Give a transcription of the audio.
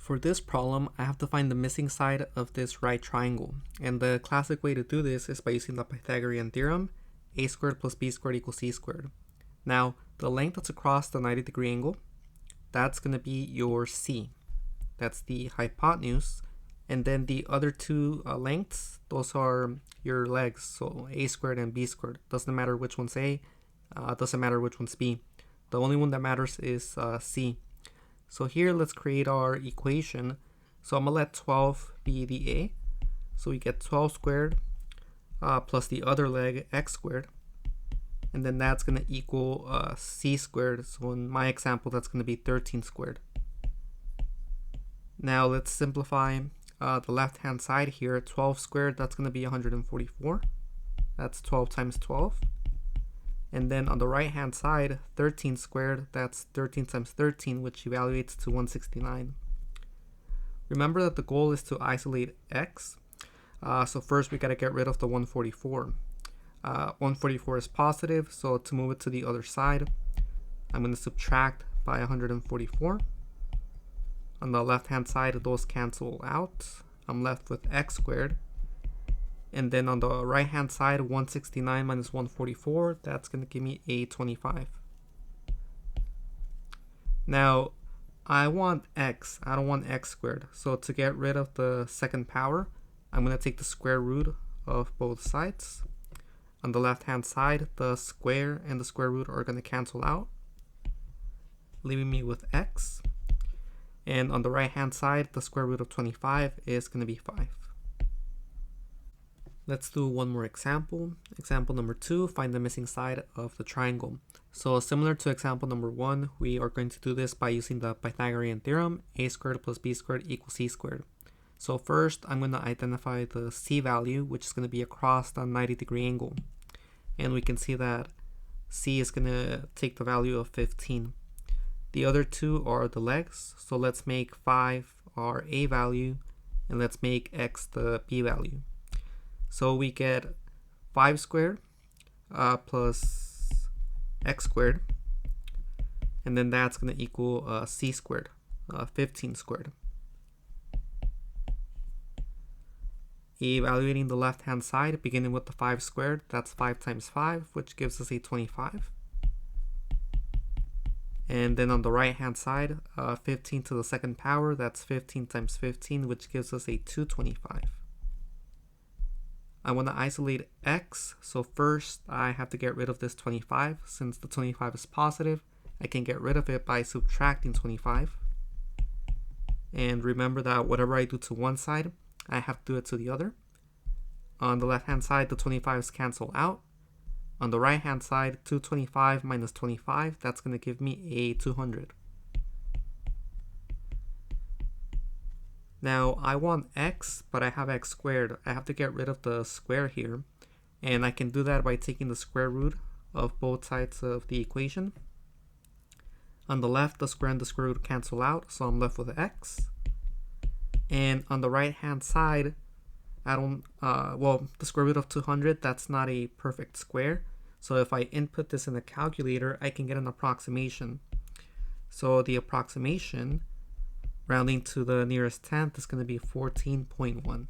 For this problem, I have to find the missing side of this right triangle. And the classic way to do this is by using the Pythagorean Theorem, a squared plus b squared equals c squared. Now, the length that's across the 90-degree angle, that's going to be your c. That's the hypotenuse. And then the other two lengths, those are your legs. So a squared and b squared. Doesn't matter which one's a, doesn't matter which one's b. The only one that matters is c. So here, let's create our equation. So I'm going to let 12 be the a. So we get 12 squared plus the other leg, x squared. And then that's going to equal c squared. So in my example, that's going to be 13 squared. Now let's simplify the left-hand side here. 12 squared, that's going to be 144. That's 12 times 12. And then on the right-hand side, 13 squared, that's 13 times 13, which evaluates to 169. Remember that the goal is to isolate x. So first we got to get rid of the 144. 144 is positive, so to move it to the other side, I'm going to subtract by 144. On the left-hand side, those cancel out. I'm left with x squared. And then on the right-hand side, 169 minus 144, that's going to give me a 25. Now, I want x. I don't want x squared. So to get rid of the second power, I'm going to take the square root of both sides. On the left-hand side, the square and the square root are going to cancel out, leaving me with x. And on the right-hand side, the square root of 25 is going to be 5. Let's do one more example. Example number 2, find the missing side of the triangle. So similar to example number 1, we are going to do this by using the Pythagorean Theorem, a squared plus b squared equals c squared. So first, I'm going to identify the c value, which is going to be across the 90-degree angle. And we can see that c is going to take the value of 15. The other two are the legs, so let's make 5 our a value, and let's make x the b value. So we get 5 squared plus x squared, and then that's going to equal c squared, 15 squared. Evaluating the left-hand side, beginning with the 5 squared, that's 5 times 5, which gives us a 25. And then on the right-hand side, 15 to the second power, that's 15 times 15, which gives us a 225. I want to isolate x, so first I have to get rid of this 25. Since the 25 is positive, I can get rid of it by subtracting 25. And remember that whatever I do to one side, I have to do it to the other. On the left-hand side, the 25's cancel out. On the right-hand side, 225 minus 25, that's going to give me a 200. Now, I want x, but I have x squared. I have to get rid of the square here. And I can do that by taking the square root of both sides of the equation. On the left, the square and the square root cancel out, so I'm left with x. And on the right-hand side, the square root of 200, that's not a perfect square. So if I input this in the calculator, I can get an approximation. So the approximation, rounding to the nearest tenth, is going to be 14.1.